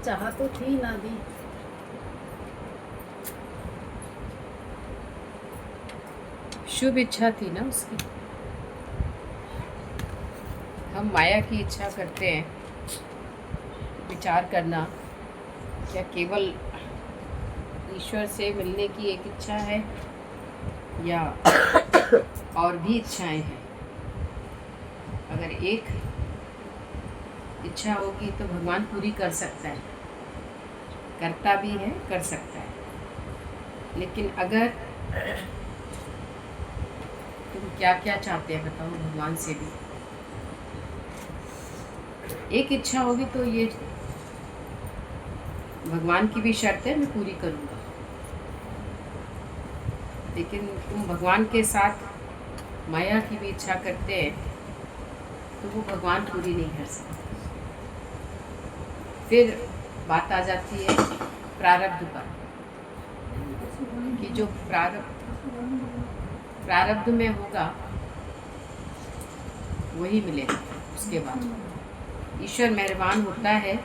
चाह तो थी ना दी। शुभ इच्छा थी ना उसकी। हम माया की इच्छा करते हैं। विचार करना क्या केवल ईश्वर से मिलने की एक इच्छा है या और भी इच्छाएं हैं? अगर एक इच्छा होगी तो भगवान पूरी कर सकता है, करता भी है, कर सकता है। लेकिन अगर तुम क्या क्या चाहते हैं बताओ भगवान से भी। एक इच्छा होगी तो ये भगवान की भी शर्त है, मैं पूरी करूँगा। लेकिन तुम भगवान के साथ माया की भी इच्छा करते हैं तो वो भगवान पूरी नहीं कर सकते। फिर बात आ जाती है प्रारब्ध पर कि जो प्रारब्ध में होगा वही मिलेगा। उसके बाद ईश्वर मेहरबान होता है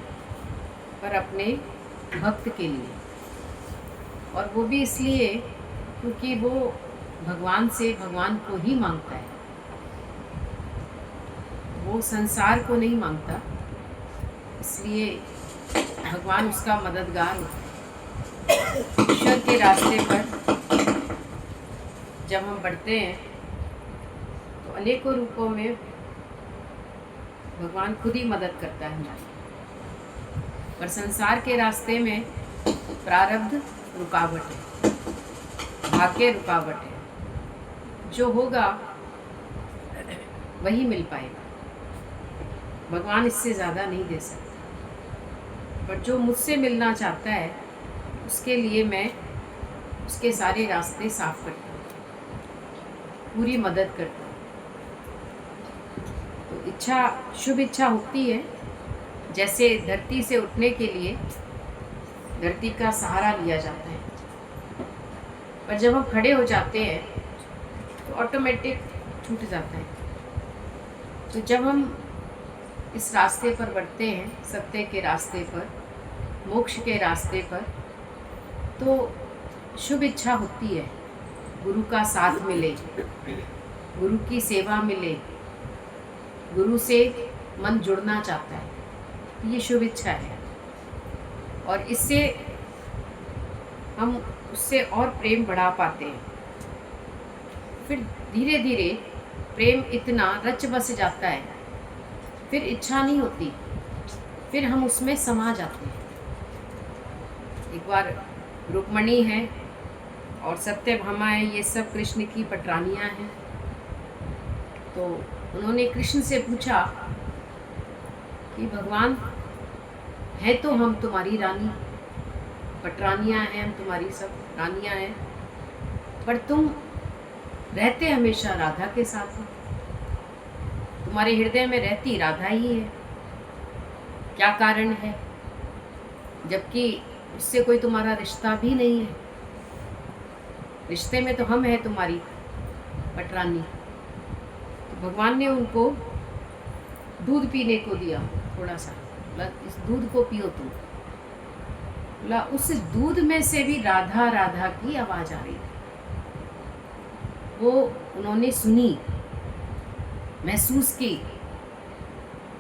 पर अपने भक्त के लिए, और वो भी इसलिए क्योंकि वो भगवान से भगवान को ही मांगता है, वो संसार को नहीं मांगता। इसलिए भगवान उसका मददगार होता है। ईश्वर के रास्ते पर जब हम बढ़ते हैं तो अनेकों रूपों में भगवान खुद ही मदद करता है हमारी। पर संसार के रास्ते में प्रारब्ध रुकावट है, भाग्य रुकावट है। जो होगा वही मिल पाएगा, भगवान इससे ज़्यादा नहीं दे सकता। पर जो मुझसे मिलना चाहता है उसके लिए मैं उसके सारे रास्ते साफ करता हूँ, पूरी मदद करता हूँ। तो इच्छा, शुभ इच्छा होती है। जैसे धरती से उठने के लिए धरती का सहारा लिया जाता है, पर जब हम खड़े हो जाते हैं तो ऑटोमेटिक छूट जाता है। तो जब हम इस रास्ते पर बढ़ते हैं, सत्य के रास्ते पर, मोक्ष के रास्ते पर, तो शुभ इच्छा होती है गुरु का साथ मिले, गुरु की सेवा मिले, गुरु से मन जुड़ना चाहता है, तो ये शुभ इच्छा है। और इससे हम उससे और प्रेम बढ़ा पाते हैं। फिर धीरे धीरे प्रेम इतना रच बस जाता है, फिर इच्छा नहीं होती, फिर हम उसमें समा जाते हैं। एक बार रुक्मणी है और सत्यभामा है, ये सब कृष्ण की पटरानियाँ हैं। तो उन्होंने कृष्ण से पूछा कि भगवान, है तो हम तुम्हारी रानी, पटरानियाँ हैं, हम तुम्हारी सब रानियाँ हैं, पर तुम रहते हमेशा राधा के साथ हो, तुम्हारे हृदय में रहती राधा ही है, क्या कारण है? जबकि उससे कोई तुम्हारा रिश्ता भी नहीं है। रिश्ते में तो हम हैं तुम्हारी पटरानी। तो भगवान ने उनको दूध पीने को दिया थोड़ा सा, बोला इस दूध को पियो तुम। बोला उस दूध में से भी राधा राधा की आवाज़ आ रही थी। वो उन्होंने सुनी, महसूस की।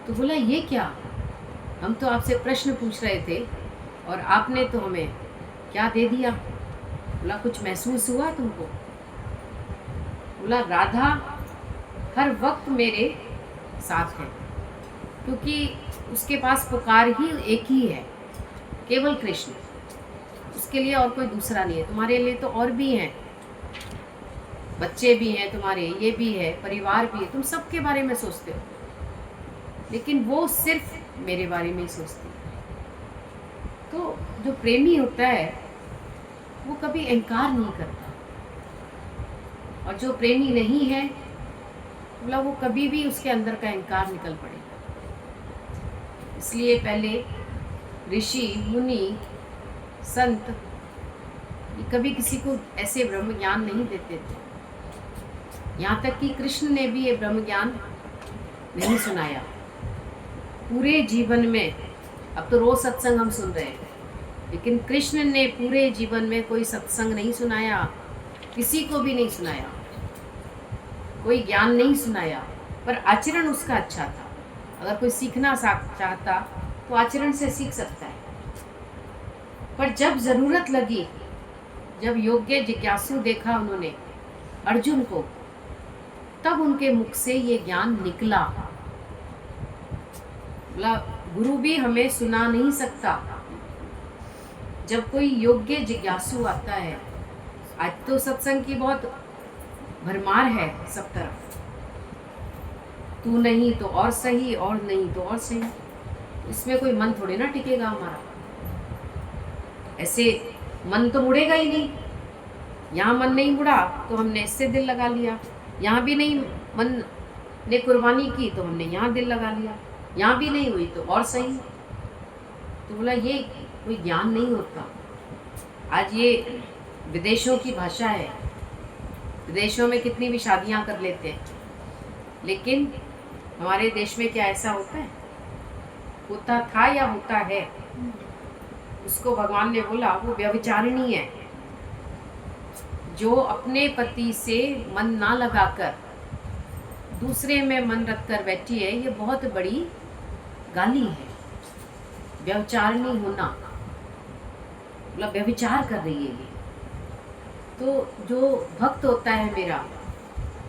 तो बोला ये क्या, हम तो आपसे प्रश्न पूछ रहे थे और आपने तो हमें क्या दे दिया। बोला कुछ महसूस हुआ तुमको? बोला राधा हर वक्त मेरे साथ है, क्योंकि उसके पास पुकार ही एक ही है, केवल कृष्ण। उसके लिए और कोई दूसरा नहीं है। तुम्हारे लिए तो और भी हैं, बच्चे भी हैं तुम्हारे, ये भी है, परिवार भी है, तुम सबके बारे में सोचते हो, लेकिन वो सिर्फ मेरे बारे में ही सोचती है। तो जो प्रेमी होता है वो कभी अहंकार नहीं करता, और जो प्रेमी नहीं है बोला वो कभी भी उसके अंदर का अहंकार निकल पड़ेगा। इसलिए पहले ऋषि मुनि संत ये कभी किसी को ऐसे ब्रह्म ज्ञान नहीं देते थे। यहाँ तक कि कृष्ण ने भी ये ब्रह्म ज्ञान नहीं सुनाया। पूरे जीवन में अब तो रोज सत्संग हम सुन रहे हैं, लेकिन कृष्ण ने पूरे जीवन में कोई सत्संग नहीं सुनाया, किसी को भी नहीं सुनाया, कोई ज्ञान नहीं सुनाया, पर आचरण उसका अच्छा था। अगर कोई सीखना चाहता तो आचरण से सीख सकता है। पर जब जरूरत लगी, जब योग्य जिज्ञासु देखा उन्होंने अर्जुन को, तब उनके मुख से ये ज्ञान निकला। बोला गुरु भी हमें सुना नहीं सकता। जब कोई योग्य जिज्ञासु आता है, आज तो सत्संग की बहुत भरमार है सब तरफ, तू नहीं तो और सही, और नहीं तो और सही, इसमें कोई मन थोड़े ना टिकेगा हमारा। ऐसे मन तो मुड़ेगा ही नहीं। यहाँ मन नहीं मुड़ा तो हमने इससे दिल लगा लिया, यहाँ भी नहीं मन ने कुर्बानी की तो हमने यहाँ दिल लगा लिया, यहाँ भी नहीं हुई तो और सही। तो बोला ये कोई ज्ञान नहीं होता। आज ये विदेशों की भाषा है, विदेशों में कितनी भी शादियाँ कर लेते हैं, लेकिन हमारे देश में क्या ऐसा होता है? होता था या होता है? उसको भगवान ने बोला वो व्यभिचारिणी है, जो अपने पति से मन ना लगाकर दूसरे में मन रखकर बैठी है, ये बहुत बड़ी गाली है। व्यभिचारिणी होना मतलब व्यभिचार कर रही है ये। तो जो भक्त होता है मेरा,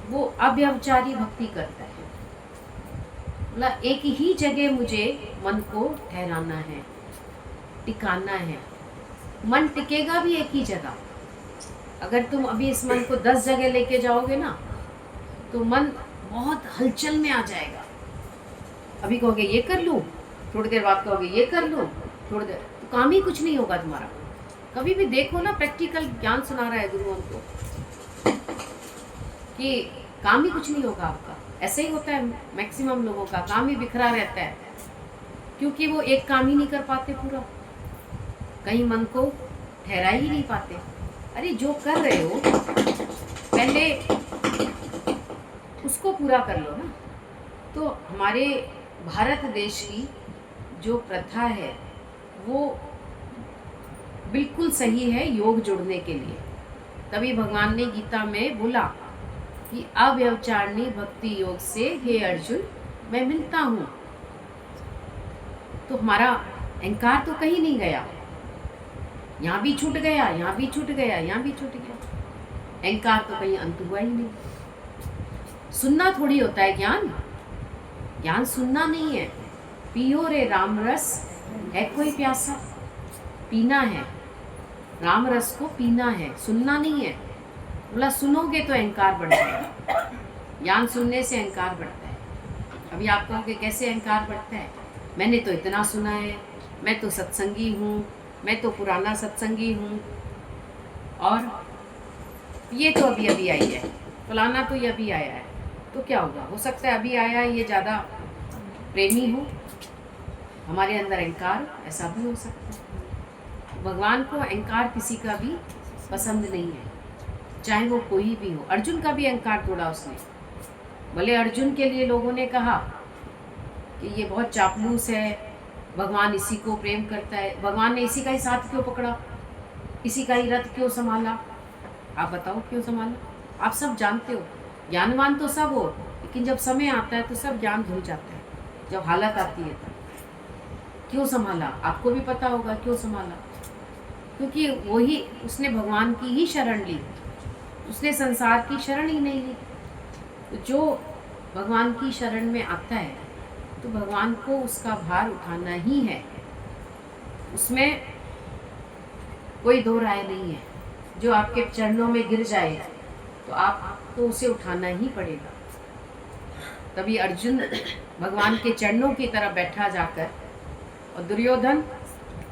वो अव्यभिचारी भक्ति करता है। मतलब एक ही जगह मुझे मन को ठहराना है, टिकाना है। मन टिकेगा भी एक ही जगह। अगर तुम अभी इस मन को 10 जगह लेके जाओगे ना, तो मन बहुत हलचल में आ जाएगा। अभी कहोगे ये कर लूँ, थोड़ी देर बाद कहोगे ये कर लूँ, थोड़ी देर, तो काम ही कुछ नहीं होगा तुम्हारा। कभी भी देखो ना, प्रैक्टिकल ज्ञान सुना रहा है गुरु हमको कि काम ही कुछ नहीं होगा आपका। ऐसे ही होता है, मैक्सिमम लोगों का काम ही बिखरा रहता है, क्योंकि वो एक काम ही नहीं कर पाते पूरा, कहीं मन को ठहरा ही नहीं पाते। अरे जो कर रहे हो पहले उसको पूरा कर लो ना। तो हमारे भारत देश की जो प्रथा है वो बिल्कुल सही है योग जुड़ने के लिए। तभी भगवान ने गीता में बोला कि अव्यभिचारिणी भक्ति योग से हे अर्जुन मैं मिलता हूँ। तो हमारा अहंकार तो कहीं नहीं गया, यहाँ भी छूट गया, यहाँ भी छूट गया, यहाँ भी छूट गया। अहंकार तो कहीं अंत हुआ ही नहीं। सुनना थोड़ी होता है ज्ञान, ज्ञान सुनना नहीं है। पियो रे राम रस है कोई प्यासा, पीना है राम रस को, पीना है, सुनना नहीं है। बोला सुनोगे तो अहंकार बढ़ जाएगा। ज्ञान सुनने से अहंकार बढ़ता है। अभी आप कहोगे कैसे अहंकार बढ़ता है? मैंने तो इतना सुना है, मैं तो सत्संगी हूँ, मैं तो पुराना सत्संगी हूँ, और ये तो अभी अभी आई है, फलाना तो ये अभी आया है। तो क्या होगा? हो सकता है अभी आया है ये ज़्यादा प्रेमी हो, हमारे अंदर अहंकार, ऐसा भी हो सकता है। भगवान को अहंकार किसी का भी पसंद नहीं है, चाहे वो कोई भी हो। अर्जुन का भी अहंकार तोड़ा उसने। भले अर्जुन के लिए लोगों ने कहा कि ये बहुत चापलूस है, भगवान इसी को प्रेम करता है, भगवान ने इसी का ही साथ क्यों पकड़ा, इसी का ही रथ क्यों संभाला? आप बताओ क्यों संभाला? आप सब जानते हो, ज्ञानवान तो सब हो, लेकिन जब समय आता है तो सब ज्ञान भूल जाता है। जब हालत आती है तब क्यों संभाला? आपको भी पता होगा क्यों संभाला, क्योंकि वही उसने भगवान की ही शरण ली, उसने संसार की शरण ही नहीं ली। तो जो भगवान की शरण में आता है तो भगवान को उसका भार उठाना ही है, उसमें कोई दो राय नहीं है। जो आपके चरणों में गिर जाए तो आपको उसे उठाना ही पड़ेगा। तभी अर्जुन भगवान के चरणों की तरफ बैठा जाकर, और दुर्योधन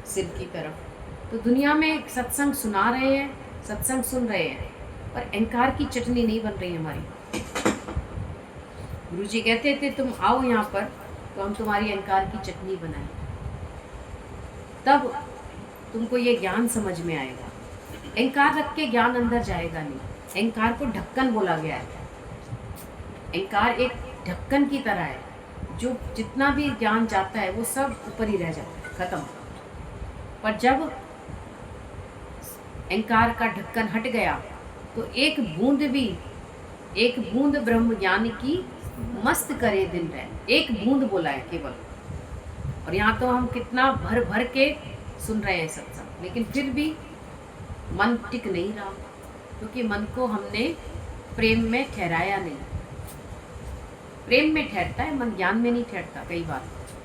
सिर की तरफ। तो दुनिया में सत्संग सुना रहे हैं, सत्संग सुन रहे हैं, पर अहंकार की चटनी नहीं बन रही हमारी। गुरुजी कहते थे तुम आओ यहाँ पर तो हम तुम्हारी अहंकार की चटनी बनाएं, तब तुमको ये ज्ञान समझ में आएगा। अहंकार रख के ज्ञान अंदर जाएगा नहीं। अहंकार को ढक्कन बोला गया है। अहंकार एक ढक्कन की तरह है, जो जितना भी ज्ञान जाता है वो सब ऊपर ही रह जाता है। खत्म। पर जब अहंकार का ढक्कन हट गया तो एक बूंद ब्रह्म ज्ञान की मस्त करे दिन रहे। एक बूंद बोला है केवल। और यहाँ तो हम कितना भर भर के सुन रहे हैं सत्संग, लेकिन फिर भी मन टिक नहीं रहा, क्योंकि मन को हमने प्रेम में ठहराया नहीं। प्रेम में ठहरता है मन, ज्ञान में नहीं ठहरता। कई बार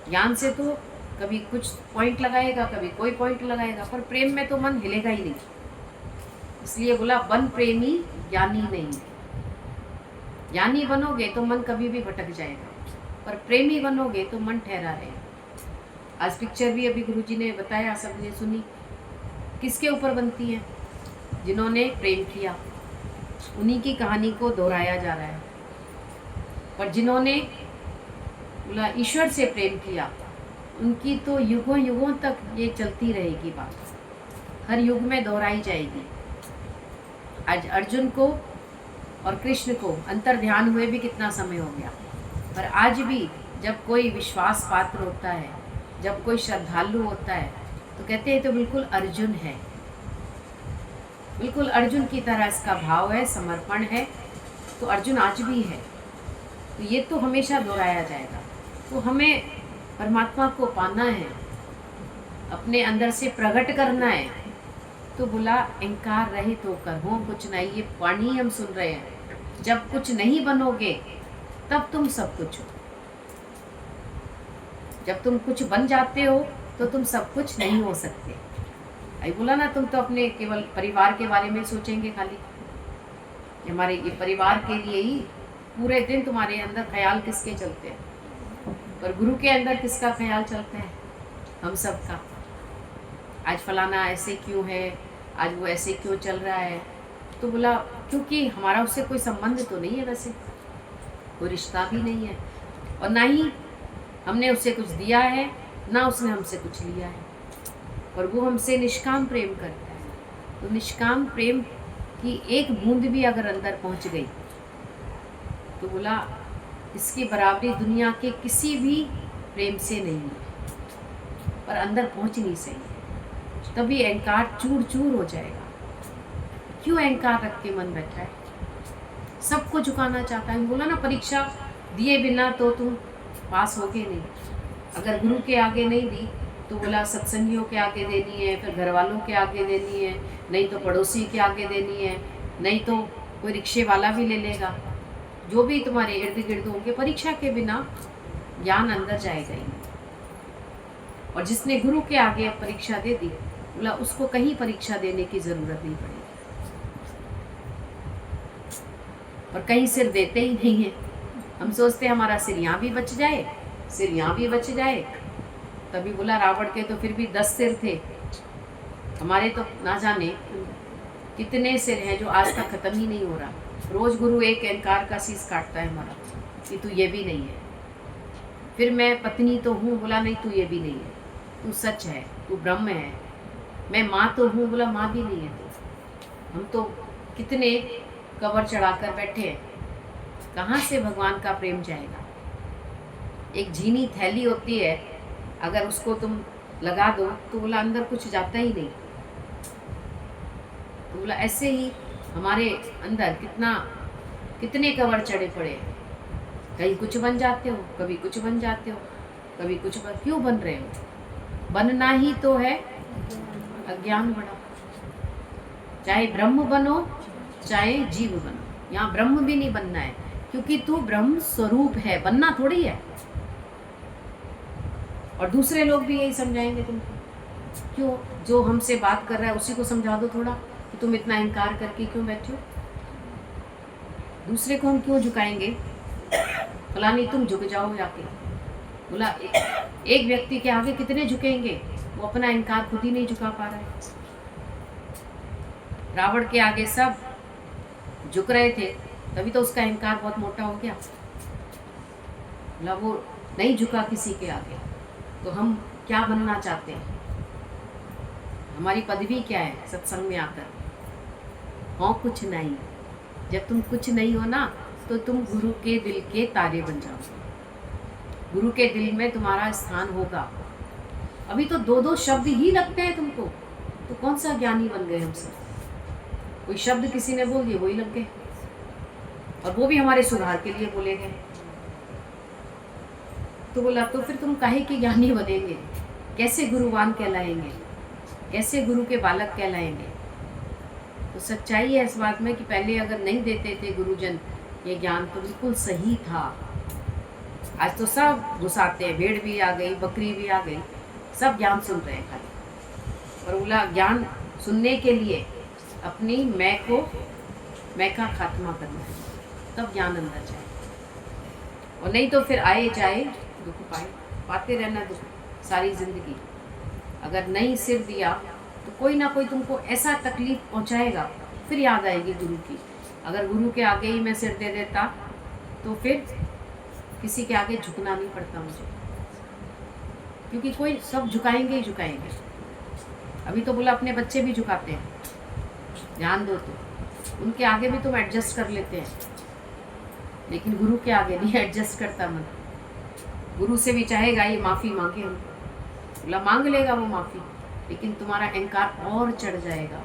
ज्ञान से तो कभी कुछ पॉइंट लगाएगा, कभी कोई पॉइंट लगाएगा, पर प्रेम में तो मन हिलेगा ही नहीं। इसलिए बोला बन प्रेमी ज्ञानी नहीं। ज्ञानी बनोगे तो मन कभी भी भटक जाएगा, पर प्रेमी बनोगे तो मन ठहरा रहेगा। आज पिक्चर भी अभी गुरुजी ने बताया, सबने सुनी, किसके ऊपर बनती है? जिन्होंने प्रेम किया, उन्हीं की कहानी को दोहराया जा रहा है। पर जिन्होंने बोला ईश्वर से प्रेम किया, उनकी तो युगों युगों तक ये चलती रहेगी बात, हर युग में दोहराई जाएगी। आज अर्जुन को और कृष्ण को अंतर ध्यान हुए भी कितना समय हो गया, पर आज भी जब कोई विश्वास पात्र होता है, जब कोई श्रद्धालु होता है, तो कहते हैं तो बिल्कुल अर्जुन है, बिल्कुल अर्जुन की तरह इसका भाव है, समर्पण है। तो अर्जुन आज भी है। तो ये तो हमेशा दोहराया जाएगा। तो हमें परमात्मा को पाना है, अपने अंदर से प्रकट करना है। तो बोला अहंकार रहित होकर हो कुछ नहीं। ये वाणी हम सुन रहे हैं, जब कुछ नहीं बनोगे तब तुम सब कुछ हो। जब तुम कुछ बन जाते हो तो तुम सब कुछ नहीं हो सकते। आई बोला ना, तुम तो अपने केवल परिवार के बारे में सोचेंगे खाली, हमारे ये परिवार के लिए ही पूरे दिन तुम्हारे अंदर ख्याल किसके चलते हैं, पर गुरु के अंदर किसका ख्याल चलता है? हम सब का। आज फलाना ऐसे क्यों है, आज वो ऐसे क्यों चल रहा है? तो बोला क्योंकि हमारा उससे कोई संबंध तो नहीं है, वैसे कोई रिश्ता भी नहीं है, और ना ही हमने उससे कुछ दिया है, ना उसने हमसे कुछ लिया है, और वो हमसे निष्काम प्रेम करता है। तो निष्काम प्रेम की एक बूंद भी अगर अंदर पहुंच गई तो बोला इसकी बराबरी दुनिया के किसी भी प्रेम से नहीं है, पर अंदर पहुंच नहीं सही, तभी अहंकार चूर चूर हो जाएगा। क्यों अहंकार रख के मन बैठा है? सबको झुकाना चाहता है। बोला ना परीक्षा दिए बिना तो तुम पास होगे नहीं। अगर गुरु के आगे नहीं दी तो बोला सत्संगियों के आगे देनी है, फिर घर वालों के आगे देनी है, नहीं तो पड़ोसी के आगे देनी है, नहीं तो कोई रिक्शे वाला भी ले लेगा। जो भी तुम्हारे इर्द गिर्द होंगे, परीक्षा के बिना ज्ञान अंदर जाएगा ही। और जिसने गुरु के आगे अब परीक्षा दे दी, बोला उसको कहीं परीक्षा देने की जरूरत नहीं पड़ेगी, और कहीं सिर देते ही नहीं है। हम सोचते हैं हमारा सिर यहाँ भी बच जाए, सिर यहाँ भी बच जाए। तभी बोला रावण के तो फिर भी 10 सिर थे, हमारे तो ना जाने कितने सिर हैं जो आज तक खत्म ही नहीं हो रहा। रोज गुरु एक अहंकार का शीश काटता है हमारा कि तू ये भी नहीं है। फिर मैं पत्नी तो हूँ, बोला नहीं तू ये भी नहीं है, तू सच है, तू ब्रह्म है। मैं माँ तो हूँ, बोला माँ भी नहीं है तू। हम तो कितने कवर चढ़ाकर बैठे हैं, कहाँ से भगवान का प्रेम जाएगा? एक झीनी थैली होती है, अगर उसको तुम लगा दो तो बोला अंदर कुछ जाता ही नहीं। तो बोला ऐसे ही हमारे अंदर कितने कवर चढ़े पड़े हैं। कहीं कुछ बन जाते हो, कभी कुछ बन जाते हो, कभी कुछ क्यों बन रहे हो? बनना ही तो है अज्ञान बड़ा। चाहे ब्रह्म बनो चाहे जीव बनो, यहाँ ब्रह्म भी नहीं बनना है, क्योंकि तू ब्रह्म स्वरूप है, बनना थोड़ी है। और दूसरे लोग भी यही समझाएंगे तुमको। क्यों? जो हमसे बात कर रहा है उसी को समझा दो थोड़ा कि तुम इतना इनकार करके क्यों बैठे हो। दूसरे को हम क्यों झुकाएंगे? फलानी तुम झुक जाओ जाके। बोला एक व्यक्ति के आगे कितने झुकेंगे? वो अपना इनकार खुद ही नहीं झुका पा रहा है। रावण के आगे सब झुक रहे थे, तभी तो उसका अहंकार बहुत मोटा हो गया। बोला वो नहीं झुका किसी के आगे। तो हम क्या बनना चाहते हैं? हमारी पदवी क्या है सत्संग में आकर? हो कुछ नहीं। जब तुम कुछ नहीं हो ना, तो तुम गुरु के दिल के तारे बन जाओ। गुरु के दिल में तुम्हारा स्थान होगा, अभी तो दो दो शब्द ही लगते हैं तुमको, तो कौन सा ज्ञानी बन गए हम सब? कोई शब्द किसी ने बोल दिए वही लग गए, और वो भी हमारे सुधार के लिए बोले गए। तो बोला तो फिर तुम काहे के ज्ञानी बनेंगे? कैसे गुरुवान कहलाएंगे? कैसे गुरु के बालक कहलाएंगे? तो सच्चाई है इस बात में कि पहले अगर नहीं देते थे गुरुजन ये ज्ञान तो बिल्कुल सही था। आज तो सब घुसाते हैं, भेड़ भी आ गई, बकरी भी आ गई, सब ज्ञान सुन रहे हैं खाली। और बोला ज्ञान सुनने के लिए अपनी मैं का खात्मा करना है, तब ज्ञान अंदर जाए। और नहीं तो फिर आए जाए दुख पाते रहना दुख सारी जिंदगी। अगर नहीं सिर दिया तो कोई ना कोई तुमको ऐसा तकलीफ पहुंचाएगा, फिर याद आएगी गुरु की। अगर गुरु के आगे ही मैं सिर दे देता तो फिर किसी के आगे झुकना नहीं पड़ता मुझे, क्योंकि कोई सब झुकाएंगे ही झुकाएंगे। अभी तो बोला अपने बच्चे भी झुकाते हैं, ध्यान दो तो उनके आगे भी तुम एडजस्ट कर लेते हैं, लेकिन गुरु के आगे नहीं एडजस्ट करता मन। गुरु से भी चाहेगा ये माफ़ी मांगे हम, बोला मांग लेगा वो माफ़ी, लेकिन तुम्हारा अहंकार और चढ़ जाएगा,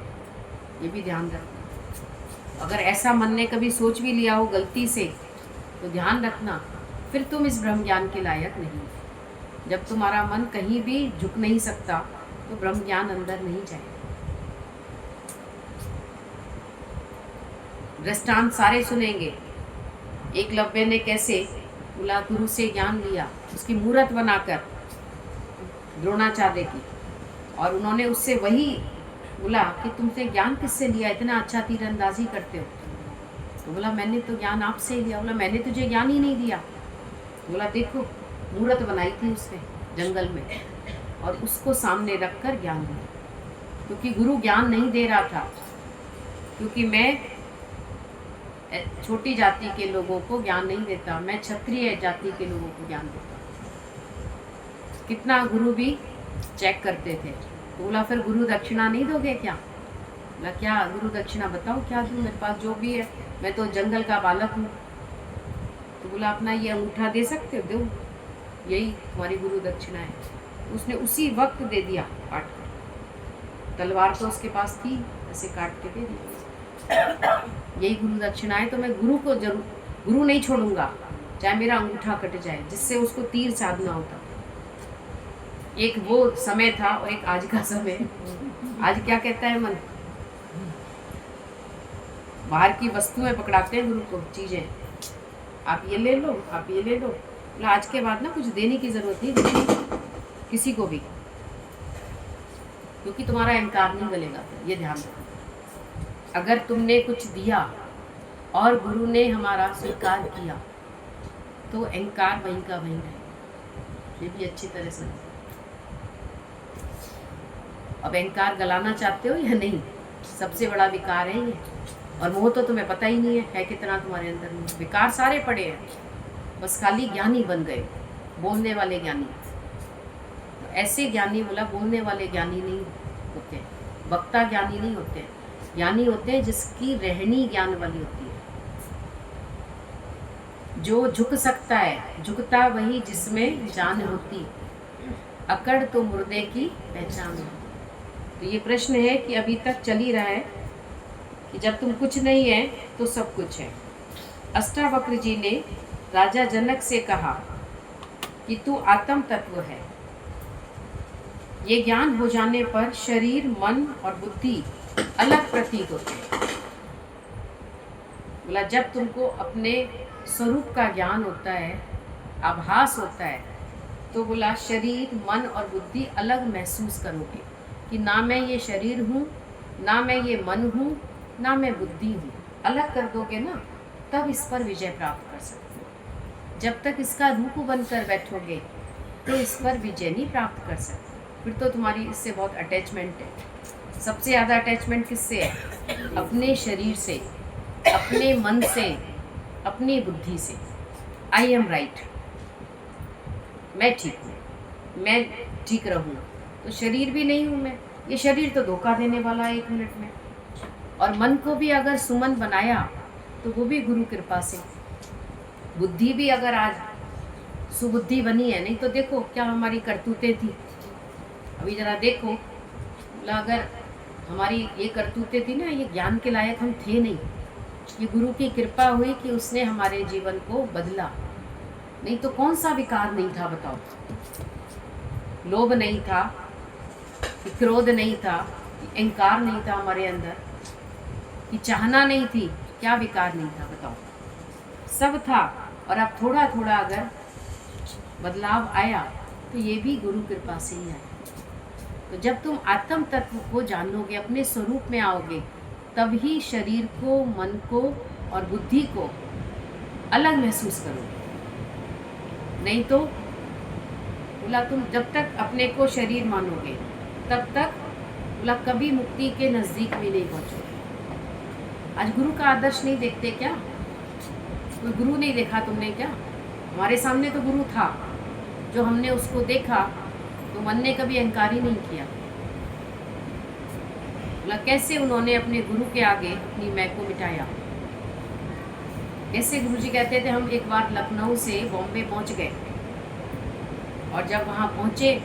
ये भी ध्यान रखना। अगर ऐसा मन ने कभी सोच भी लिया हो गलती से तो ध्यान रखना, फिर तुम इस ब्रह्म ज्ञान के लायक नहीं। जब तुम्हारा मन कहीं भी झुक नहीं सकता तो ब्रह्म ज्ञान अंदर नहीं जाएगा। दृष्टांत सारे सुनेंगे। एकलव्य ने कैसे बोला गुरु से ज्ञान लिया, उसकी मूर्त बनाकर द्रोणाचार्य की, और उन्होंने उससे वही बोला कि तुमसे ज्ञान किससे लिया, इतना अच्छा तीरंदाजी करते हो। तो बोला मैंने तो ज्ञान आपसे ही लिया। बोला मैंने तुझे ज्ञान ही नहीं दिया। बोला देखो मूर्त बनाई थी उसने जंगल में, और उसको सामने रखकर ज्ञान दिया, क्योंकि गुरु ज्ञान नहीं दे रहा था, क्योंकि मैं छोटी जाति के लोगों को ज्ञान नहीं देता, मैं क्षत्रिय जाति के लोगों को ज्ञान देता। कितना गुरु भी चेक करते थे। तो बोला फिर गुरु दक्षिणा नहीं दोगे क्या? बोला क्या गुरु दक्षिणा बताओ क्या दूँ, मेरे पास जो भी है, मैं तो जंगल का बालक हूँ। तो बोला अपना ये अंगूठा दे सकते हो, दो, यही तुम्हारी गुरु दक्षिणा है। तो उसने उसी वक्त दे दिया काट कर, तलवार तो उसके पास थी, ऐसे काट के दे दिया, यही गुरु दक्षिणा है। तो मैं गुरु को जरूर, गुरु नहीं छोड़ूंगा चाहे मेरा अंगूठा कट जाए, जिससे उसको तीर साधना होता। एक वो समय था और एक आज का समय। आज क्या कहता है मन, बाहर की वस्तुएं पकड़ाते हैं गुरु को, चीजें, आप ये ले लो, आप ये ले लो। बोला आज के बाद ना कुछ देने की जरूरत नहीं किसी को भी, क्योंकि तुम्हारा अहंकार नहीं गलेगा। ये ध्यान रखो, अगर तुमने कुछ दिया और गुरु ने हमारा स्वीकार किया तो अहंकार वहीं का वहीं रहेगा। ये भी अच्छी तरह से, अब अहंकार गलाना चाहते हो या नहीं, सबसे बड़ा विकार है ये। और मोह तो तुम्हें पता ही नहीं है कितना तुम्हारे अंदर में। विकार सारे पड़े हैं, बस खाली ज्ञानी बन गए, बोलने वाले ज्ञानी। तो ऐसे ज्ञानी बोला बोलने वाले ज्ञानी नहीं होते, वक्ता ज्ञानी नहीं होते, ज्ञानी होते हैं जिसकी रहनी ज्ञान वाली होती है, जो झुक सकता है, झुकता वही जिसमें जान होती, अकड़ तो मुर्दे की पहचान है। तो ये प्रश्न है कि अभी तक चल ही रहा है कि जब तुम कुछ नहीं है तो सब कुछ है। अष्टावक्र जी ने राजा जनक से कहा कि तू आत्म तत्व है। ये ज्ञान हो जाने पर शरीर, मन और बुद्धि अलग प्रतीत होते हैं। बोला जब तुमको अपने स्वरूप का ज्ञान होता है, आभास होता है, तो बोला शरीर, मन और बुद्धि अलग महसूस करोगे कि ना मैं ये शरीर हूँ, ना मैं ये मन हूँ, ना मैं बुद्धि हूँ। अलग कर दोगे ना, तब इस पर विजय प्राप्त कर सकते हो। जब तक इसका रूप बनकर बैठोगे तो इस पर विजय नहीं प्राप्त कर सकते। फिर तो तुम्हारी इससे बहुत अटैचमेंट है। सबसे ज़्यादा अटैचमेंट किससे है? अपने शरीर से, अपने मन से, अपनी बुद्धि से। आई एम राइट, मैं ठीक हूँ, मैं ठीक रहूँ, तो शरीर भी नहीं हूँ मैं। ये शरीर तो धोखा देने वाला है 1 मिनट में। और मन को भी अगर सुमन बनाया तो वो भी गुरु कृपा से। बुद्धि भी अगर आज सुबुद्धि बनी है, नहीं तो देखो क्या हमारी करतूतें थी, अभी ज़रा देखो, बोला अगर हमारी ये करतूतें थी ना, ये ज्ञान के लायक हम थे नहीं। ये गुरु की कृपा हुई कि उसने हमारे जीवन को बदला। नहीं तो कौन सा विकार नहीं था बताओ। लोभ नहीं था, कि क्रोध नहीं था, कि अहंकार नहीं था हमारे अंदर, कि चाहना नहीं थी, क्या विकार नहीं था बताओ। सब था। और अब थोड़ा थोड़ा अगर बदलाव आया तो ये भी गुरु कृपा से ही आया। तो जब तुम आत्म तत्व को जानोगे, अपने स्वरूप में आओगे, तभी शरीर को, मन को और बुद्धि को अलग महसूस करोगे। नहीं तो बोला तुम जब तक अपने को शरीर मानोगे तब तक बोला कभी मुक्ति के नज़दीक भी नहीं पहुंचोगे। आज गुरु का आदर्श नहीं देखते क्या? कोई गुरु नहीं देखा तुमने क्या? हमारे सामने तो गुरु था, जो हमने उसको देखा तो मन ने कभी अहंकार ही नहीं किया। बोला कैसे उन्होंने अपने गुरु के आगे अपनी मैं को मिटाया। कैसे गुरुजी कहते थे हम एक बार लखनऊ से बॉम्बे पहुंच गए, और जब वहाँ पहुँचे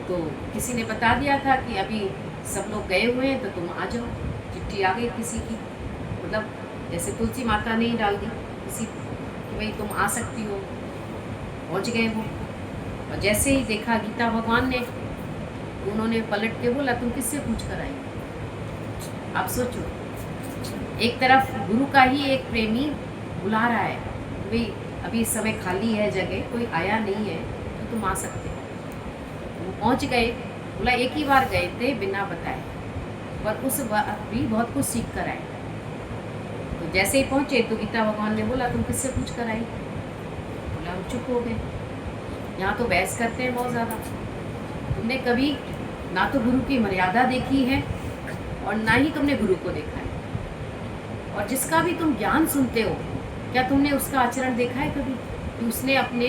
तो किसी ने बता दिया था कि अभी सब लोग गए हुए हैं तो तुम आ जाओ। चिट्ठी आ गई किसी की, मतलब जैसे तुलसी माता ने ही डाल दी किसी कि भाई तुम आ सकती हो। पहुँच गए वो, और जैसे ही देखा गीता भगवान ने, उन्होंने पलट के बोला तुम किससे पूछ कर आई। आप सोचो, एक तरफ गुरु का ही एक प्रेमी बुला रहा है, भाई अभी इस समय खाली है जगह, कोई आया नहीं है तो तुम आ सकते हो। वो पहुंच गए। बोला एक ही बार गए थे बिना बताए, पर उस बार भी बहुत कुछ सीख कर आए। तो जैसे ही पहुंचे तो गीता भगवान ने बोला तुम किससे पूछ कर आई। बोला हम चुप हो गए। यहाँ तो बहस करते हैं बहुत ज़्यादा। तुमने कभी ना तो गुरु की मर्यादा देखी है और ना ही तुमने गुरु को देखा है। और जिसका भी तुम ज्ञान सुनते हो, क्या तुमने उसका आचरण देखा है कभी कि उसने अपने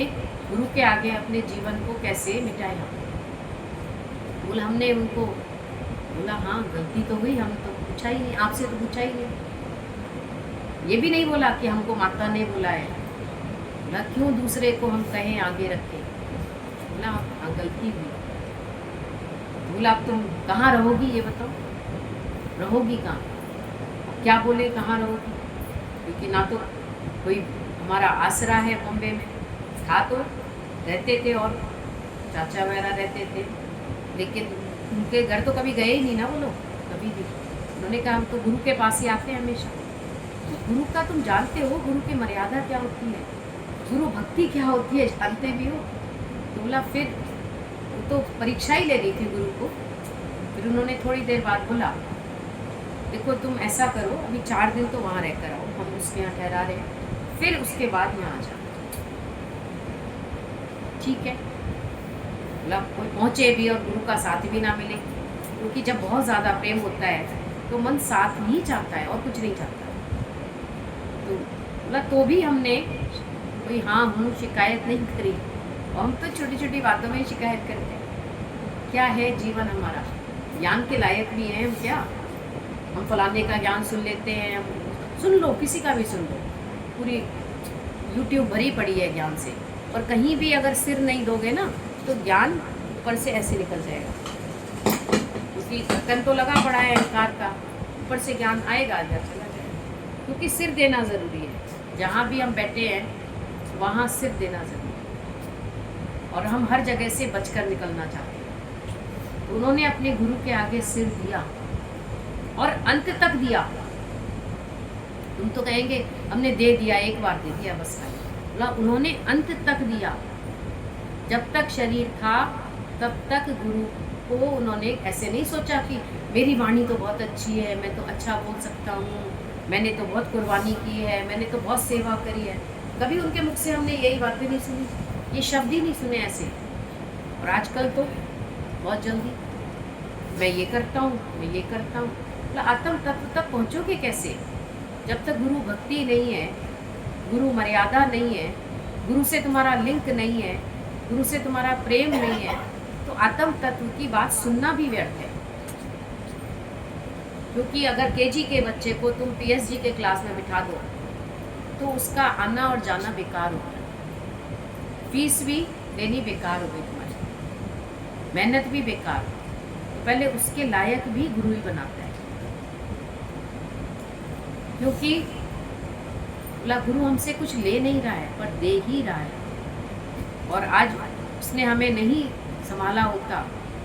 गुरु के आगे अपने जीवन को कैसे मिटाया। बोला हमने उनको, बोला हाँ गलती तो हुई, हम तो पूछा ही नहीं, आपसे तो पूछा ही नहीं। ये भी नहीं बोला कि हमको माता ने बुलाया। बोला क्यों दूसरे को हम कहें आगे रखें। बोला हाँ गलती हुई। बोला अब तुम कहाँ रहोगी ये बताओ, रहोगी कहाँ, क्या बोले कहाँ रहोगी, क्योंकि ना तो कोई हमारा आसरा है बॉम्बे में। था तो रहते थे और चाचा वगैरह रहते थे, लेकिन उनके घर तो कभी गए ही नहीं ना वो लोग कभी भी। उन्होंने कहा हम तो गुरु के पास ही आते हैं हमेशा। तो गुरु का तुम जानते हो, गुरु की मर्यादा क्या होती है, गुरु भक्ति क्या होती है, जानते भी हो। तो बोला फिर तो परीक्षा ही ले रही थी गुरु को। फिर उन्होंने थोड़ी देर बाद बोला देखो तुम ऐसा करो, अभी 4 दिन तो वहाँ रह कर आओ, हम उसके यहाँ ठहरा रहे हैं, फिर उसके बाद यहाँ आ जाओ। ठीक है। बोला कोई पहुँचे भी और गुरु का साथ भी ना मिले, क्योंकि जब बहुत ज़्यादा प्रेम होता है तो मन साथ ही चाहता है और कुछ नहीं चाहता। तो बोला तो भी हमने कोई हाँ हूँ शिकायत नहीं करी, और हम तो छोटी छोटी बातों में शिकायत करते हैं। क्या है जीवन हमारा, ज्ञान के लायक भी हैं हम क्या? हम फलाने का ज्ञान सुन लेते हैं, हम सुन लो, किसी का भी सुन लो, पूरी यूट्यूब भरी पड़ी है ज्ञान से, और कहीं भी अगर सिर नहीं दोगे ना तो ज्ञान ऊपर से ऐसे निकल जाएगा। उसकी ढक्कन तो लगा पड़ा है अहंकार का, ऊपर से ज्ञान आएगा इधर चला जाएगा। क्योंकि सिर देना ज़रूरी है, जहाँ भी हम बैठे हैं वहाँ सिर देना ज़रूरी है, और हम हर जगह से बचकर निकलना चाहते हैं। तो उन्होंने अपने गुरु के आगे सिर दिया और अंत तक दिया। तुम तो कहेंगे हमने दे दिया, एक बार दे दिया बस खाली। बोला उन्होंने अंत तक दिया। जब तक शरीर था तब तक गुरु को उन्होंने ऐसे नहीं सोचा कि मेरी वाणी तो बहुत अच्छी है, मैं तो अच्छा बोल सकता हूँ, मैंने तो बहुत कुर्बानी की है, मैंने तो बहुत सेवा करी है। कभी उनके मुख से हमने यही बातें नहीं सुनी, ये शब्द ही नहीं सुने ऐसे। और आजकल तो बहुत जल्दी मैं ये करता हूँ, मैं ये करता हूँ। मतलब आत्म तत्व तक पहुँचोगे कैसे जब तक गुरु भक्ति नहीं है, गुरु मर्यादा नहीं है, गुरु से तुम्हारा लिंक नहीं है, गुरु से तुम्हारा प्रेम नहीं है, तो आत्म तत्व की बात सुनना भी व्यर्थ है। क्योंकि अगर केजी के बच्चे को तुम पीएचडी के क्लास में बिठा दो तो उसका आना और जाना बेकार होगा, फीस भी देनी बेकार हो गई तुम्हारी। मेहनत भी बेकार, तो पहले उसके लायक भी गुरु ही बनाता है। क्योंकि बोला गुरु हमसे कुछ ले नहीं रहा है पर दे ही रहा है। और आज उसने हमें नहीं संभाला होता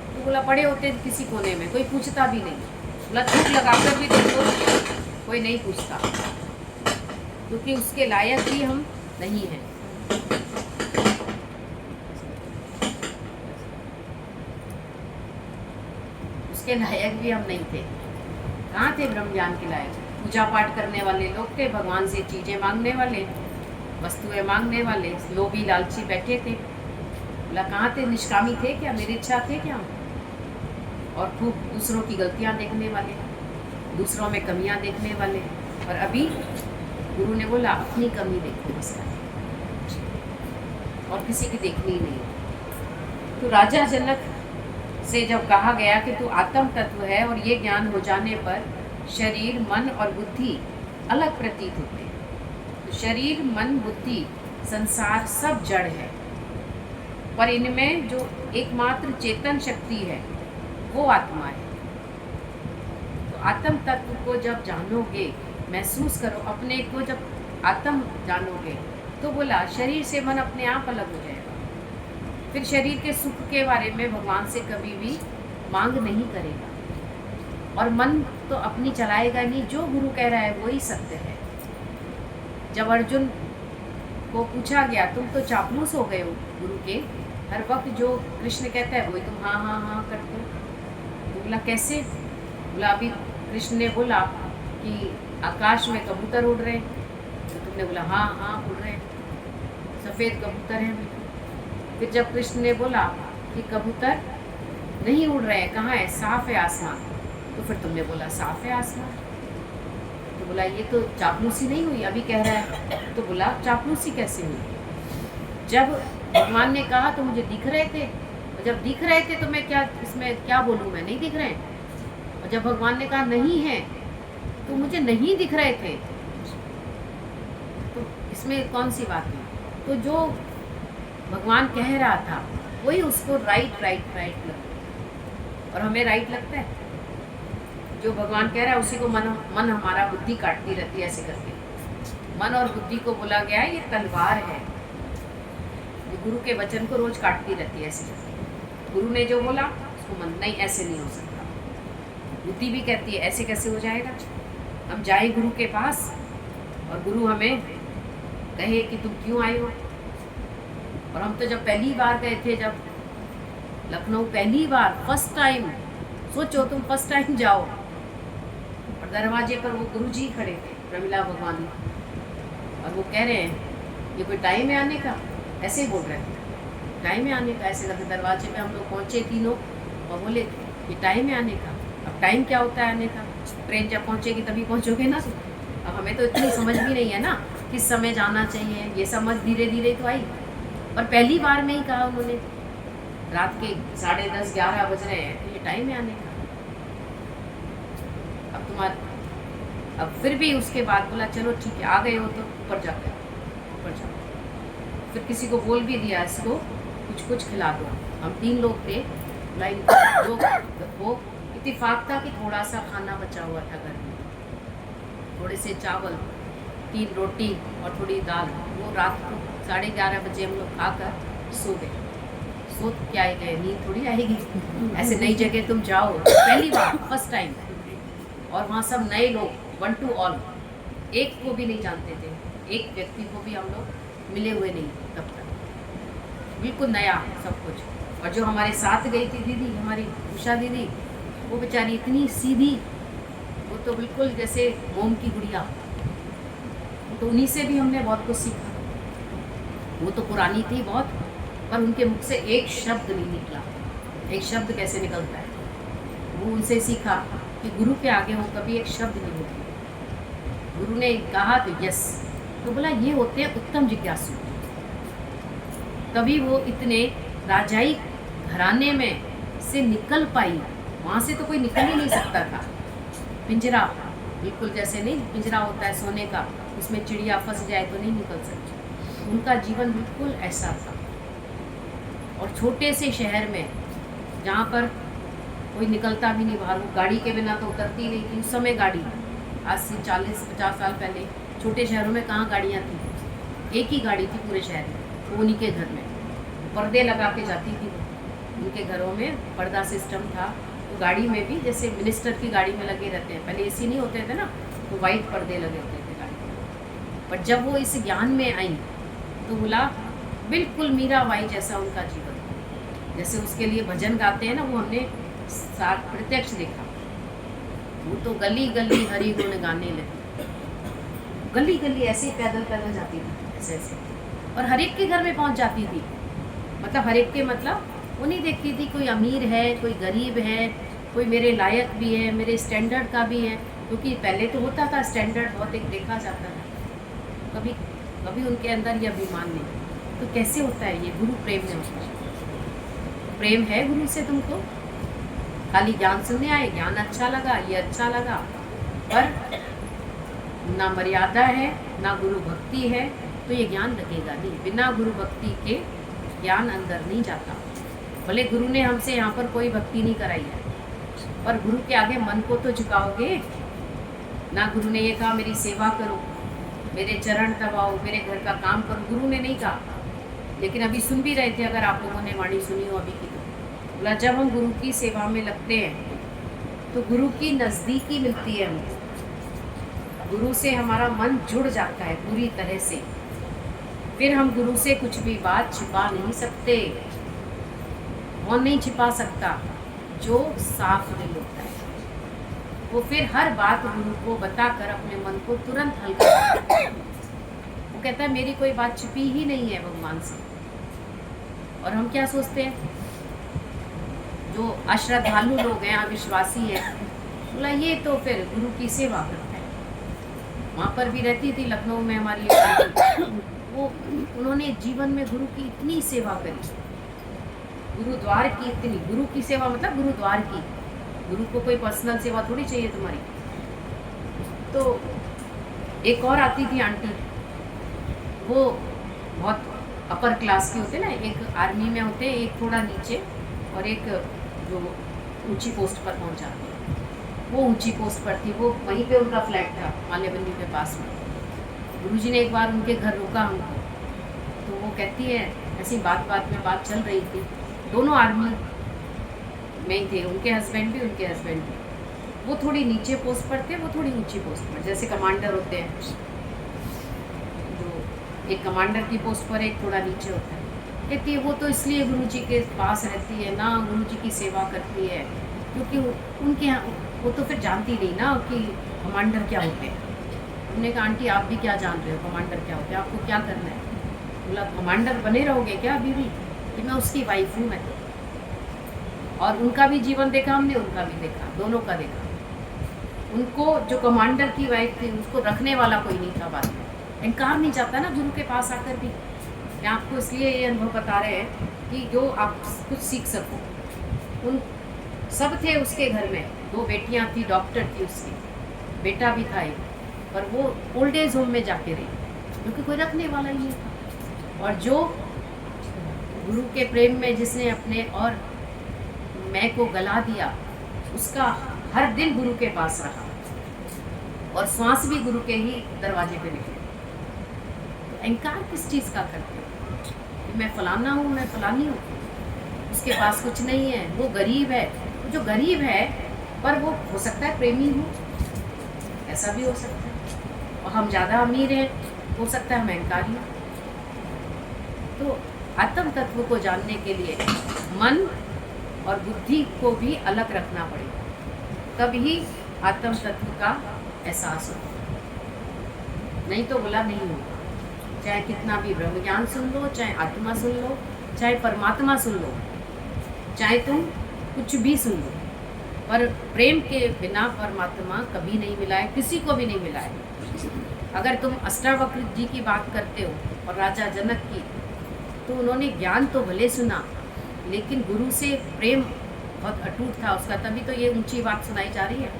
तो बोला पड़े होते किसी कोने में, कोई पूछता भी नहीं। बोला थूक लगाकर भी देखो कोई नहीं पूछता, क्योंकि उसके लायक ही हम नहीं हैं। उसके लायक भी हम नहीं थे। कहाँ थे ब्रह्म ज्ञान के लायक? पूजा पाठ करने वाले लोग थे, भगवान से चीज़ें मांगने वाले, वस्तुएं मांगने वाले, लोभी लालची बैठे थे। बोला कहाँ थे? निष्कामी थे क्या? मेरी इच्छा थे क्या? और खूब दूसरों की गलतियाँ देखने वाले, दूसरों में कमियाँ देखने वाले। और अभी गुरु ने बोला अपनी कमी देखो बस, और किसी की देखनी ही नहीं। तो राजा जनक से जब कहा गया कि तू आत्म तत्व है और ये ज्ञान हो जाने पर शरीर, मन और बुद्धि अलग प्रतीत होते हैं। तो शरीर, मन, बुद्धि, संसार सब जड़ है, पर इनमें जो एकमात्र चेतन शक्ति है वो आत्मा है। तो आत्म तत्व को जब जानोगे, महसूस करो अपने को, जब आत्म जानोगे तो बोला शरीर से मन अपने आप अलग हो जाएगा। फिर शरीर के सुख के बारे में भगवान से कभी भी मांग नहीं करेगा, और मन तो अपनी चलाएगा नहीं, जो गुरु कह रहा है वही सत्य है। जब अर्जुन को पूछा गया तुम तो चापलूस हो गए हो गुरु के, हर वक्त जो कृष्ण कहता है वही तुम हाँ हाँ हाँ करते हो। तो बोला कैसे? बोला अभी कृष्ण ने बोला कि आकाश में कबूतर उड़ रहे, तो तुमने बोला हाँ हाँ उड़ रहे, सफ़ेद कबूतर हैं। फिर जब कृष्ण ने बोला कि कबूतर नहीं उड़ रहे हैं, कहाँ है? साफ है आसमान, तो फिर तुमने बोला साफ है आसमान। तो बोला ये तो चापलूसी नहीं हुई, अभी कह रहा है। तो बोला चापलूसी कैसे हुई? जब भगवान ने कहा तो मुझे दिख रहे थे, और जब दिख रहे थे तो मैं क्या इसमें क्या बोलूँ, मैं नहीं दिख रहे हैं। और जब भगवान ने कहा नहीं है तो मुझे नहीं दिख रहे थे, तो इसमें कौन सी बात है? तो जो भगवान कह रहा था वही उसको राइट लगता, और हमें राइट लगता है। जो भगवान कह रहा है उसी को मन हमारा बुद्धि काटती रहती है ऐसे करके। मन और बुद्धि को बोला गया है ये तलवार है, जो गुरु के वचन को रोज काटती रहती है ऐसे करके। गुरु ने जो बोला उसको मन नहीं, ऐसे नहीं हो सकता। बुद्धि भी कहती है ऐसे कैसे हो जाएगा। हम जाए गुरु के पास और गुरु हमें कहे कि तुम क्यों आए हो। और हम तो जब पहली बार गए थे, जब लखनऊ पहली बार फर्स्ट टाइम, सोचो तुम फर्स्ट टाइम जाओ और दरवाजे पर वो गुरुजी खड़े थे, प्रमिला भगवान, और वो कह रहे हैं ये कोई टाइम है आने का, ऐसे ही बोल रहे थे टाइम है आने का। ऐसे करके दरवाजे पे हम लोग पहुँचे तीनों और बोले ये टाइम है आने का। अब टाइम क्या होता है आने का? ट्रेन जब पहुँचेगी तभी पहुँचोगे ना। अब हमें तो इतनी समझ भी नहीं है ना किस समय जाना चाहिए, ये समझ धीरे धीरे तो आई। और पहली बार में ही कहा उन्होंने, रात के 10:30-11 बज रहे हैं, तो ये टाइम है आने का। अब फिर भी उसके बाद बोला चलो ठीक है आ गए हो तो ऊपर जाकर ऊपर जाओ। फिर किसी को बोल भी दिया इसको कुछ खिला दो। हम 3 लोग थे, लाइन जो वो इत्तेफाक था कि थोड़ा सा खाना बचा हुआ था घर में, थोड़े से चावल, 3 रोटी और थोड़ी दाल। वो रात को 11:30 बजे हम लोग खाकर सो गए। सो क्या गए, नींद थोड़ी आएगी। ऐसे नई जगह तुम जाओ पहली बार, फर्स्ट टाइम, और वहाँ सब नए लोग, 1 to all, एक को भी नहीं जानते थे, एक व्यक्ति को भी हम लोग मिले हुए नहीं तब तक, बिल्कुल नया सब कुछ। और जो हमारे साथ गई थी दीदी, हमारी उषा दीदी, वो बेचारी इतनी सीधी, वो तो बिल्कुल जैसे मोम की गुड़िया। तो उन्हीं से भी हमने बहुत कुछ सीखा। वो तो पुरानी थी बहुत, पर उनके मुख से एक शब्द नहीं निकला। एक शब्द कैसे निकलता है, वो उनसे सीखा कि गुरु के आगे वो कभी एक शब्द नहीं बोलती। गुरु ने कहा तो यस, तो बोला ये होते हैं उत्तम जिज्ञासु। तभी वो इतने राजाई घराने में से निकल पाई। वहाँ से तो कोई निकल ही नहीं सकता था। पिंजरा बिल्कुल जैसे नहीं पिंजरा होता है सोने का, उसमें चिड़िया फंस जाए तो नहीं निकल सकती। उनका जीवन बिल्कुल ऐसा था। और छोटे से शहर में जहाँ पर कोई निकलता भी नहीं बाहर, वो गाड़ी के बिना तो उतरती नहीं थी उस समय गाड़ी। आज से 40-50 साल पहले छोटे शहरों में कहाँ गाड़ियाँ थी, एक ही गाड़ी थी पूरे शहर में, वो उन्हीं के घर में पर्दे लगा के जाती थी। उनके घरों में पर्दा सिस्टम था, तो गाड़ी में भी जैसे मिनिस्टर की गाड़ी में लगे रहते हैं, पहले एसी नहीं होते थे ना, तो वाइट पर्दे लगे होते थे गाड़ी में। पर जब वो इस ज्ञान में आई तो बोला बिल्कुल मीरा बाई जैसा उनका जीवन, जैसे उसके लिए भजन गाते हैं ना, वो हमने प्रत्यक्ष देखा। वो तो गली गली हरि गुण गाने लगी, गली गली ऐसे ही पैदल पैदल जाती थी, ऐसे ऐसे, और हर एक के घर में पहुंच जाती थी। मतलब हर एक के, मतलब वो नहीं देखती थी कोई अमीर है कोई गरीब है, कोई मेरे लायक भी है, मेरे स्टैंडर्ड का भी है, क्योंकि पहले तो होता था स्टैंडर्ड बहुत एक देखा जाता था, कभी कभी उनके अंदर ये अभिमान नहीं। तो कैसे होता है ये? गुरु प्रेम में होता है। प्रेम है गुरु से तुमको, खाली ज्ञान सुनने आए, ज्ञान अच्छा लगा, ये अच्छा लगा, पर ना मर्यादा है ना गुरु भक्ति है, तो ये ज्ञान लगेगा नहीं। बिना गुरु भक्ति के ज्ञान अंदर नहीं जाता। भले गुरु ने हमसे यहाँ पर कोई भक्ति नहीं कराई है, पर गुरु के आगे मन को तो झुकाओगे ना। गुरु ने ये कहा मेरी सेवा करो, मेरे चरण दबाओ, मेरे घर का काम करो, गुरु ने नहीं कहा। लेकिन अभी सुन भी रहे थे, अगर आप लोगों ने वाणी सुनी हो अभी की, तो बोला जब हम गुरु की सेवा में लगते हैं तो गुरु की नज़दीकी मिलती है हमें, गुरु से हमारा मन जुड़ जाता है पूरी तरह से। फिर हम गुरु से कुछ भी बात छिपा नहीं सकते, कौन नहीं छिपा सकता? जो साफ दिल होता है वो फिर हर बात गुरु को बताकर अपने मन को तुरंत हल्का करता है। वो कहता है मेरी कोई बात छिपी ही नहीं है भगवान से। और हम क्या सोचते हैं, जो अश्रद्धालु लोग हैं, अविश्वासी हैं, बोला ये तो फिर गुरु की सेवा करता है। वहाँ पर भी रहती थी लखनऊ में हमारी एक, वो उन्होंने जीवन में गुरु की इतनी सेवा करी, गुरुद्वार की इतनी, गुरु की सेवा मतलब गुरुद्वार की, गुरु को कोई पर्सनल सेवा थोड़ी चाहिए तुम्हारी। तो एक और आती थी आंटी, वो बहुत अपर क्लास की होते ना, एक आर्मी में होते, एक थोड़ा नीचे, और एक जो ऊंची पोस्ट पर पहुंच जाती है, वो ऊंची पोस्ट पर थी। वो वहीं पे उनका फ्लैट था माल्याबंदी के पास में। गुरुजी ने एक बार उनके घर रोका हमको, तो वो कहती है, ऐसी बात बात में बात चल रही थी, दोनों आर्मी में ही थे, उनके हस्बैंड भी उनके हस्बैंड भी। वो थोड़ी नीचे पोस्ट पर थे, वो थोड़ी ऊंची पोस्ट पर, जैसे कमांडर होते हैं, जो एक कमांडर की पोस्ट पर एक थोड़ा नीचे होता है। कहती है वो तो इसलिए गुरुजी के पास रहती है ना, गुरुजी की सेवा करती है, क्योंकि उनके यहाँ वो तो फिर जानती नहीं ना कि कमांडर क्या होते हैं। उन्होंने कहा आंटी आप भी क्या जान रहे हो कमांडर क्या होते हैं, आपको क्या करना है? बोला कमांडर बने रहोगे क्या अभी भी? कि मैं उसकी वाइफ हूँ मैं। और उनका भी जीवन देखा हमने, उनका भी देखा, दोनों का देखा। उनको जो कमांडर की वाइफ थी उसको रखने वाला कोई नहीं था, बाद में इनकार नहीं चाहता ना गुरु के पास आकर भी। मैं आपको इसलिए ये अनुभव बता रहे हैं कि जो आप कुछ सीख सको। उन सब थे उसके घर में, 2 बेटियां थी, डॉक्टर थी उसकी, बेटा भी था एक, पर वो ओल्ड एज होम में जाके रही क्योंकि कोई रखने वाला ही नहीं था। और जो गुरु के प्रेम में जिसने अपने और मैं को गला दिया, उसका हर दिन गुरु के पास रहा, और श्वास भी गुरु के ही दरवाजे पे निकले। तो अहंकार किस चीज़ का करते हो कि मैं फलाना हूँ, मैं फलानी हूँ, उसके पास कुछ नहीं है, वो गरीब है। जो गरीब है पर वो हो सकता है प्रेमी हो, ऐसा भी हो सकता है, और हम ज़्यादा अमीर हैं, हो सकता है हम अहंकारी हो। तो आत्म तत्व को जानने के लिए मन और बुद्धि को भी अलग रखना पड़ेगा, तभी आत्म तत्व का एहसास हो, नहीं तो बोला नहीं होगा। चाहे कितना भी ब्रह्म ज्ञान सुन लो, चाहे आत्मा सुन लो, चाहे परमात्मा सुन लो, चाहे तुम कुछ भी सुन लो, पर प्रेम के बिना परमात्मा कभी नहीं मिला है, किसी को भी नहीं मिला है। अगर तुम अष्टावक्र जी की बात करते हो और राजा जनक की, तो उन्होंने ज्ञान तो भले सुना, लेकिन गुरु से प्रेम बहुत अटूट था उसका, तभी तो ये ऊंची बात सुनाई जा रही है।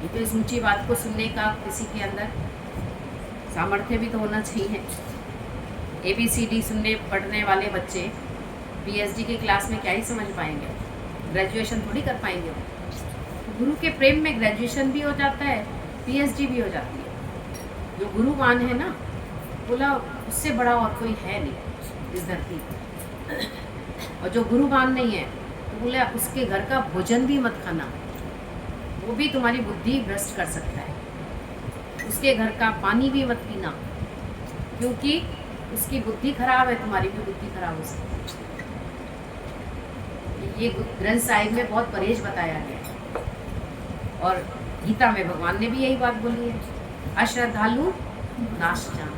ये तो इस ऊंची बात को सुनने का किसी के अंदर सामर्थ्य भी तो होना चाहिए। ABCD सुनने पढ़ने वाले बच्चे PhD की क्लास में क्या ही समझ पाएंगे। ग्रेजुएशन थोड़ी कर पाएंगे वो। गुरु के प्रेम में ग्रेजुएशन भी हो जाता है, पीएचडी भी हो जाती है। जो गुरुवान है ना, बोला उससे बड़ा और कोई है नहीं इस धरती पर। और जो गुरुवान नहीं है तो बोले उसके घर का भोजन भी मत खाना, वो भी तुम्हारी बुद्धि भ्रष्ट कर सकता है। उसके घर का पानी भी मत पीना, क्योंकि उसकी बुद्धि खराब है, तुम्हारी भी बुद्धि खराब हो सकती है। ये ग्रंथ साहिब में बहुत परहेज बताया गया है, और गीता में भगवान ने भी यही बात बोली है, अश्रद्धालु नाश जान।